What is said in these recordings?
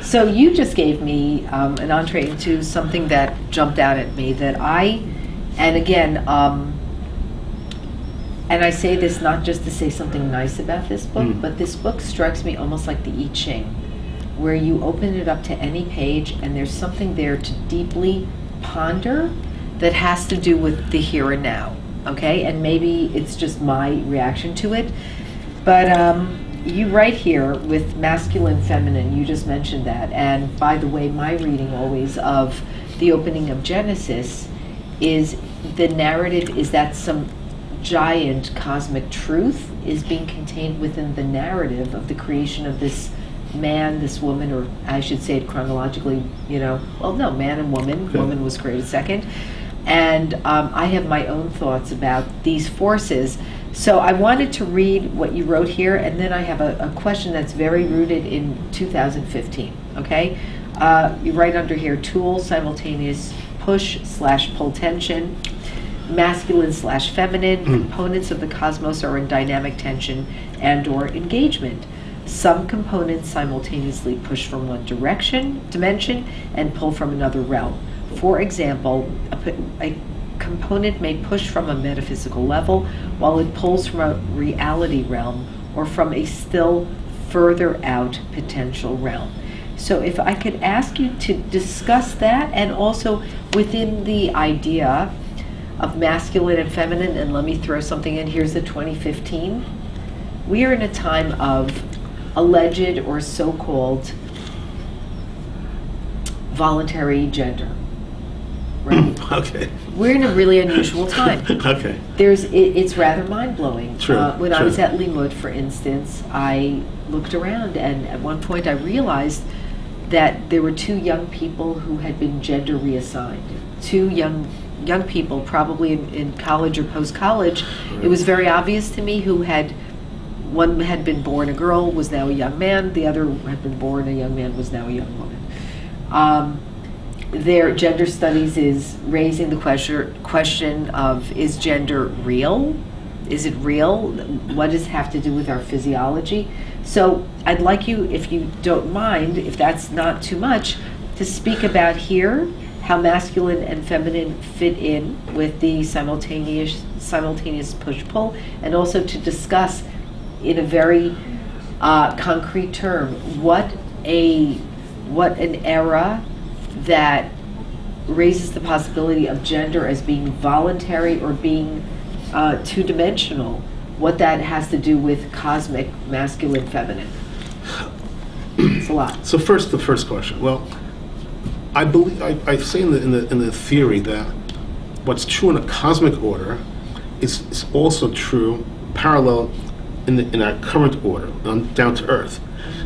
So you just gave me an entree into something that jumped out at me that and again, and I say this not just to say something nice about this book, but this book strikes me almost like the I Ching, where you open it up to any page and there's something there to deeply ponder that has to do with the here and now, okay? And maybe it's just my reaction to it, but you write here with masculine, feminine, you just mentioned that, and by the way, my reading always of the opening of Genesis is the narrative is that some giant cosmic truth is being contained within the narrative of the creation of this man, this woman, or I should say it chronologically, you know, well, no, man and woman. Okay. Woman was created second. And I have my own thoughts about these forces. So I wanted to read what you wrote here, and then I have a question that's very rooted in 2015, okay? You write under here, tool, simultaneous push/pull tension, masculine/feminine, components of the cosmos are in dynamic tension and/or engagement. Some components simultaneously push from one dimension, and pull from another realm. For example, a component may push from a metaphysical level while it pulls from a reality realm or from a still further out potential realm. So if I could ask you to discuss that, and also within the idea of masculine and feminine, and let me throw something in, here's the 2015. We are in a time of alleged or so-called voluntary gender, right? Okay. We're in a really unusual time. Okay. It's rather mind-blowing. True. When I was at Limud, for instance, I looked around, and at one point I realized that there were two young people who had been gender reassigned. Two young people, probably in college or post-college. Right. It was very obvious to me one had been born a girl, was now a young man. The other had been born a young man, was now a young woman. Their gender studies is raising the question of, is gender real? Is it real? What does it have to do with our physiology? So I'd like you, if you don't mind, if that's not too much, to speak about here how masculine and feminine fit in with the simultaneous push-pull, and also to discuss in a very concrete term what an era that raises the possibility of gender as being voluntary or being two-dimensional, what that has to do with cosmic masculine feminine. It's a lot. So first, the first question. Well, I believe I say in the theory that what's true in a cosmic order is also true parallel in our current order, down to earth.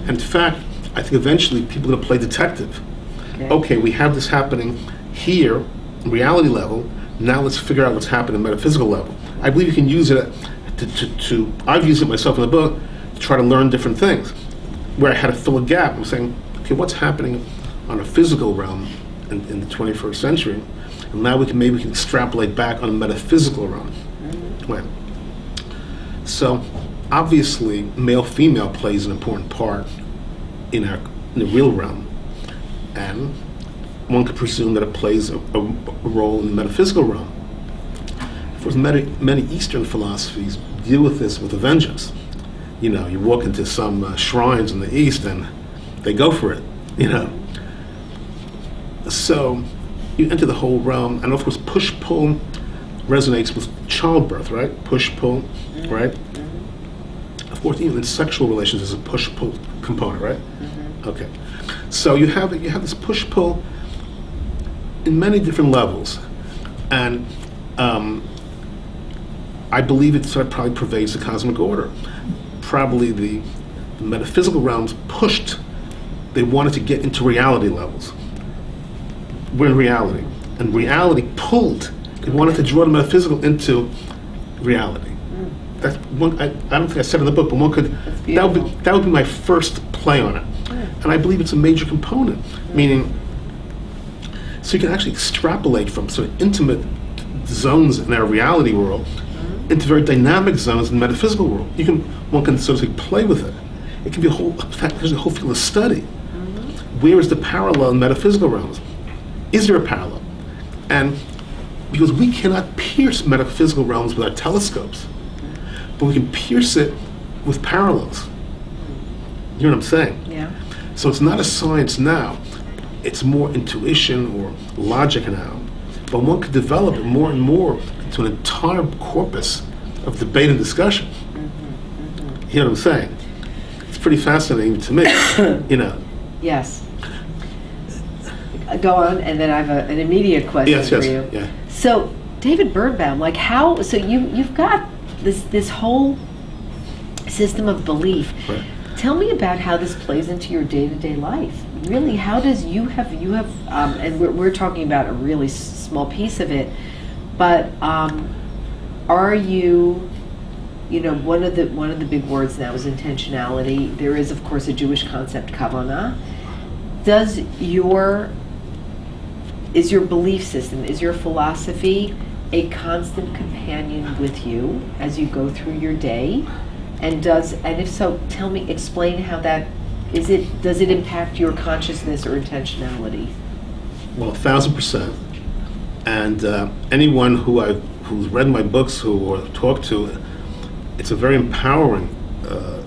And in fact, I think eventually people are going to play detective. Okay, we have this happening here, reality level. Now let's figure out what's happening at metaphysical level. I believe you can use it I've used it myself in the book to try to learn different things. Where I had to fill a gap, I'm saying, okay, what's happening on a physical realm in the 21st century? And now maybe we can extrapolate back on a metaphysical realm. Right. So obviously, male-female plays an important part in the real realm, and one could presume that it plays a role in the metaphysical realm. Of course, many Eastern philosophies deal with this with a vengeance. You know, you walk into some shrines in the East and they go for it, you know. So you enter the whole realm, and of course push-pull resonates with childbirth, right? Push-pull, right? Of course, even in sexual relations, there's a push-pull component, right? Okay. So you have this push-pull in many different levels, and I believe it sort of probably pervades the cosmic order. Probably the metaphysical realms pushed, they wanted to get into reality levels. We're in reality, and reality pulled. They wanted to draw the metaphysical into reality. That's one. I don't think I said in the book, but one could. That would be my first play on it, and I believe it's a major component. Meaning, so you can actually extrapolate from sort of intimate zones in our reality world into very dynamic zones in the metaphysical world. One can sort of play with it. It can be a whole field of study. where is the parallel in metaphysical realms? Is there a parallel? And because we cannot pierce metaphysical realms with our telescopes, but we can pierce it with parallels. You know what I'm saying? Yeah. So it's not a science now. It's more intuition or logic now. But one could develop it more and more into an entire corpus of debate and discussion. You know what I'm saying? It's pretty fascinating to me, you know. Yes. Go on, and then I have an immediate question for you. Yeah. So, David Birnbaum, like how? So you've got this whole system of belief. Right. Tell me about how this plays into your day-to-day life. Really, how does you have and we're talking about a really small piece of it, but are you? You know, one of the big words now is intentionality. There is, of course, a Jewish concept, kavanah. Is your belief system, is your philosophy a constant companion with you as you go through your day? And if so, explain how that does it impact your consciousness or intentionality? Well, 1,000%. And anyone who's read my books or talked to, it's a very empowering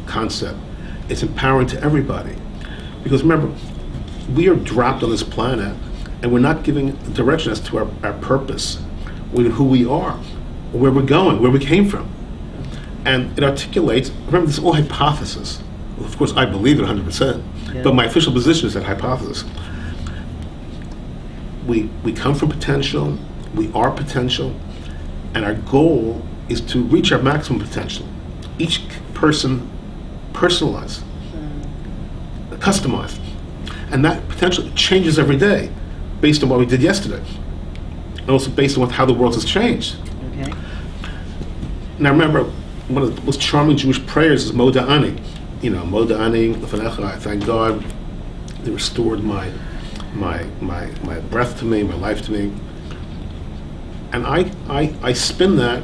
concept. It's empowering to everybody. Because remember, we are dropped on this planet and we're not giving direction as to our purpose, who we are, where we're going, where we came from. And it articulates, remember, this is all hypothesis. Well, of course, I believe it 100%, yeah. But my official position is that hypothesis. We come from potential, we are potential, and our goal is to reach our maximum potential. Each person personalized, customized. And that potential changes every day based on what we did yesterday. And also based on how the world has changed. Okay. Now remember, one of the most charming Jewish prayers is Moda Ani. You know, Moda Ani, Lefanecha, I thank God they restored my breath to me, my life to me. And I spin that,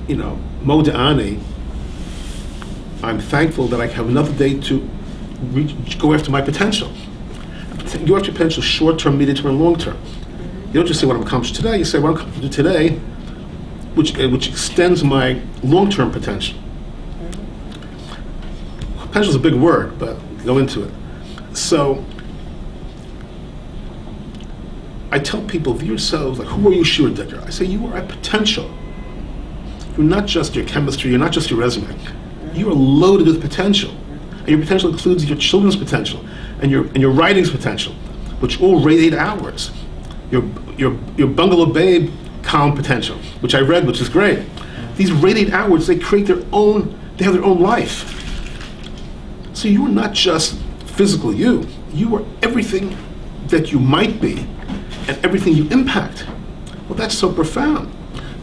you know, Moda Ani, I'm thankful that I have another day to go after my potential. Go after your potential short-term, medium-term, and long-term. You don't just say what I'm accomplishing today, you say what I'm accomplishing today, which extends my long-term potential. Potential is a big word, but go into it. So, I tell people, view yourselves like, who are you, Shira? I say, you are a potential. You're not just your chemistry, you're not just your resume. You are loaded with potential. And your potential includes your children's potential and your writing's potential, which all radiate outwards. Your Bungalow Babe column potential, which I read, which is great. These radiate outwards, they create they have their own life. So you are not just physical you are everything that you might be and everything you impact. Well, that's so profound.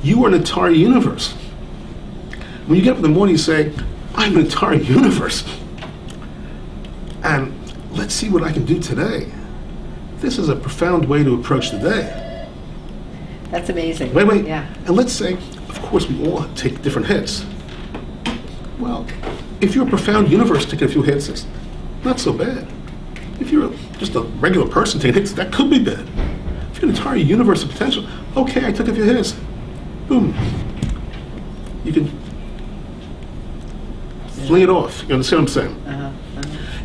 You are an entire universe. When you get up in the morning, you say, I'm an entire universe. And let's see what I can do today. This is a profound way to approach the day. That's amazing. Wait. Yeah. And let's say, of course, we all take different hits. Well, if you're a profound universe taking a few hits, it's not so bad. If you're just a regular person taking hits, that could be bad. If you're an entire universe of potential, okay, I took a few hits. Boom. You can fling it off. You understand what I'm saying?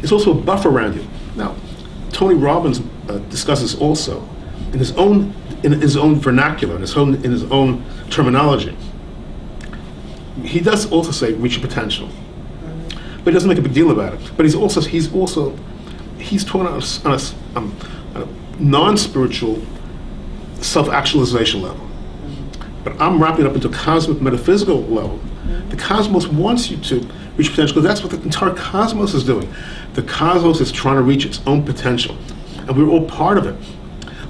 It's also a buffer around you. Now, Tony Robbins discusses also in his own vernacular, in his own terminology. He does also say reach your potential, but he doesn't make a big deal about it. But he's talking on a non-spiritual self-actualization level. But I'm wrapping it up into a cosmic metaphysical level. The cosmos wants you to reach potential because that's what the entire cosmos is doing. The cosmos is trying to reach its own potential, and we're all part of it.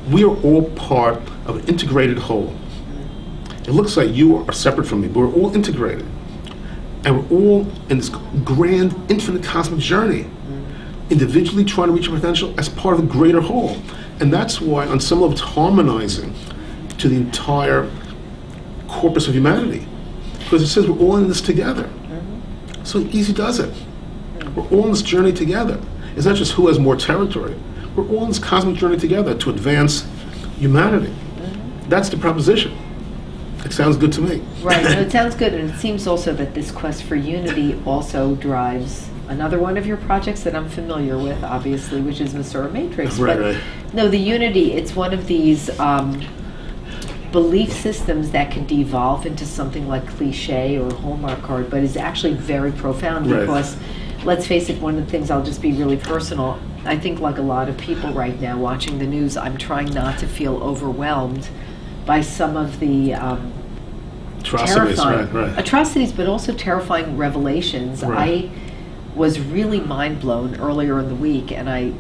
We are all part of an integrated whole. It looks like you are separate from me, but we're all integrated. And we're all in this grand, infinite cosmic journey, individually trying to reach our potential as part of a greater whole. And that's why, on some level, it's harmonizing to the entire corpus of humanity. Because it says we're all in this together. So easy does it. We're all on this journey together. It's not just who has more territory. we're all on this cosmic journey together to advance humanity. That's the proposition. It sounds good to me. Right, no, it sounds good, and it seems also that this quest for unity also drives another one of your projects that I'm familiar with, obviously, which is Summa Matrix. Right, but right. no, the unity, it's one of these belief systems that can devolve into something like cliche or Hallmark card, but is actually very profound because, let's face it, one of the things, I'll just be really personal, I think like a lot of people right now watching the news, I'm trying not to feel overwhelmed by some of the Atrocities, terrifying atrocities, but also terrifying revelations. Right. I was really mind blown earlier in the week, and I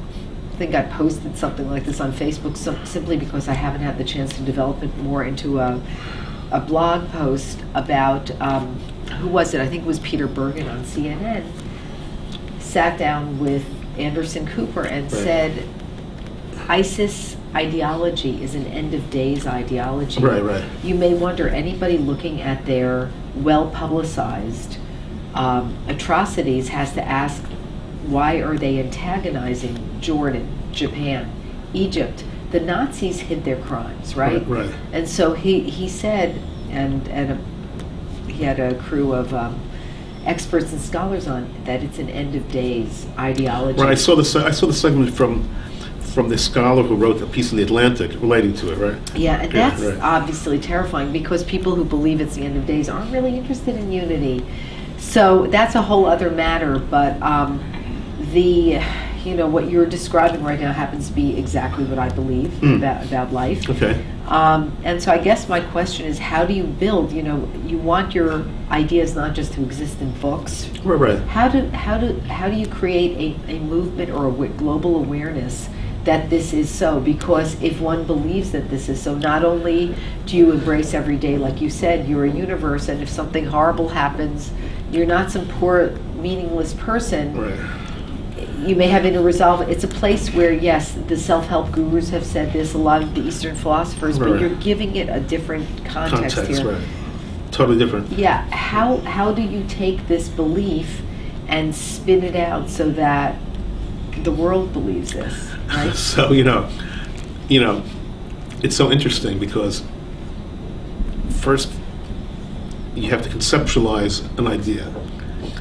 think I posted something like this on Facebook simply because I haven't had the chance to develop it more into a blog post about, who was it? I think it was Peter Bergen on CNN, sat down with Anderson Cooper and said, ISIS ideology is an end of days ideology. Right. You may wonder, anybody looking at their well-publicized atrocities has to ask, why are they antagonizing Jordan, Japan, Egypt? The Nazis hid their crimes, right? Right. And so he said, and he had a crew of experts and scholars on, that it's an end of days ideology. Right. I saw the segment from the scholar who wrote a piece in the Atlantic relating to it, right? Yeah, and that's obviously terrifying because people who believe it's the end of days aren't really interested in unity. So that's a whole other matter, but what you're describing right now happens to be exactly what I believe about life. Okay. And so I guess my question is, how do you build? You want your ideas not just to exist in books. Right. How do you create a movement or a global awareness that this is so? Because if one believes that this is so, not only do you embrace every day, like you said, you're a universe, and if something horrible happens, you're not some poor, meaningless person. Right. You may have inner resolve. It's a place where, yes, the self-help gurus have said this, a lot of the Eastern philosophers, but you're giving it a different context here. Right. Totally different. Yeah. How do you take this belief and spin it out so that the world believes this? Right? So it's so interesting because first you have to conceptualize an idea,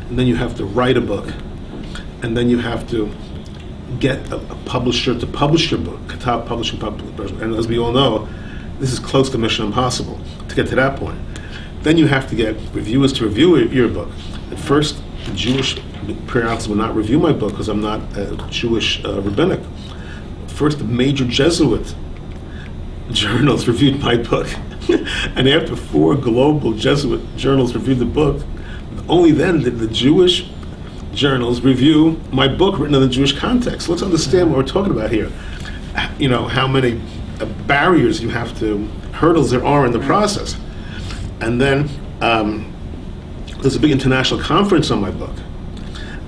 and then you have to write a book, and then you have to get a publisher to publish your book, a top publishing person. And as we all know, this is close to mission impossible to get to that point. Then you have to get reviewers to review your book. At first, the Jewish periodicals will not review my book because I'm not a Jewish rabbinic. First, the major Jesuit journals reviewed my book. And after 4 global Jesuit journals reviewed the book, only then did the Jewish journals review my book written in the Jewish context. Let's understand what we're talking about here. How many barriers you have to, hurdles there are in the process. And then there's a big international conference on my book.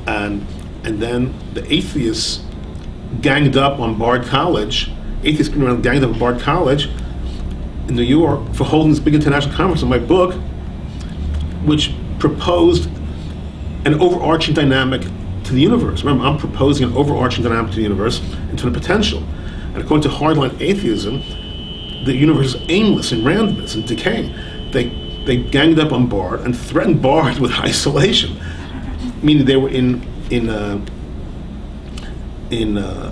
And then the atheists ganged up on Bard College, ganged up on Bard College in New York for holding this big international conference on my book, which proposed an overarching dynamic to the universe. Remember, I'm proposing an overarching dynamic to the universe, infinite potential. And according to hardline atheism, the universe is aimless and randomness and decaying. They ganged up on Bard and threatened Bard with isolation, meaning they were in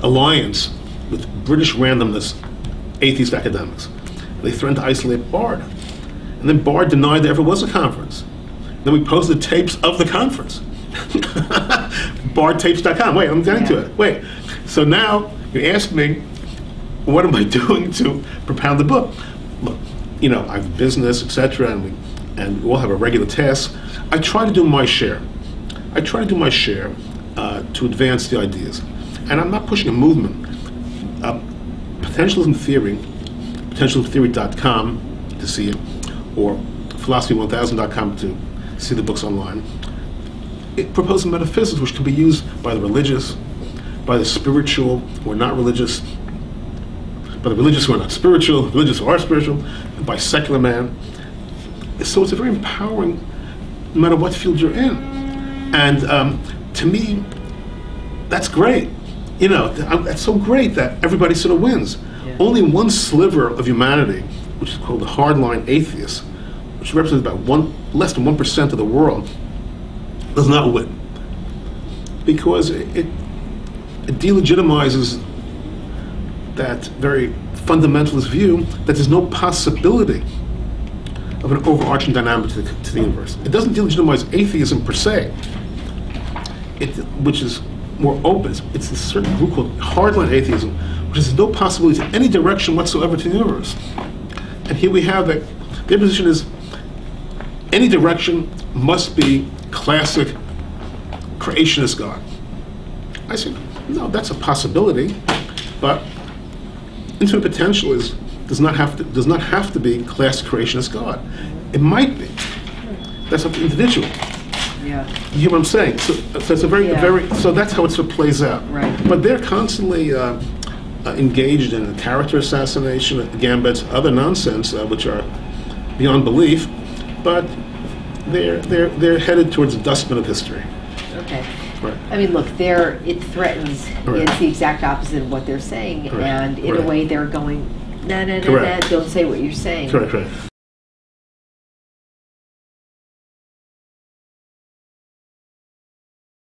alliance with British randomness atheist academics. They threatened to isolate Bard. And then Bard denied there ever was a conference. Then we posted tapes of the conference. Bardtapes.com. Wait, I'm getting to it. Wait. So now you ask me, what am I doing to propound the book? Look, I have business, etc., and we all have a regular task. I try to do my share. To advance the ideas. And I'm not pushing a movement. Potentialism Theory, potentialismtheory.com to see it, or philosophy1000.com to see the books online. It proposes metaphysics which can be used by the religious, by the spiritual who are not religious, by the religious who are not spiritual, religious who are spiritual, and by secular man. So it's a very empowering, no matter what field you're in. And to me, that's great. you know, that's so great that everybody sort of wins. Yeah. Only one sliver of humanity, which is called the hardline atheists, which represents about less than 1% of the world, does not win. Because it delegitimizes that very fundamentalist view that there's no possibility of an overarching dynamic to the universe. It doesn't delegitimize atheism per se, which is more open. It's a certain group called hardline atheism, which has no possibility to any direction whatsoever to the universe. And here we have that their position is any direction must be classic creationist God. I say, no, that's a possibility, but infinite potential does not have to be classic creationist God. It might be. That's up to the individual. Yeah. You hear what I'm saying? So it's a very so that's how it sort of plays out. Right. But they're constantly engaged in character assassination, gambits, other nonsense, which are beyond belief. But they're headed towards the dustbin of history. Okay. Right. I mean, look, it threatens. Right. It's the exact opposite of what they're saying, Right. and in a Right. way, they're going, no, Correct. don't say what you're saying. Correct.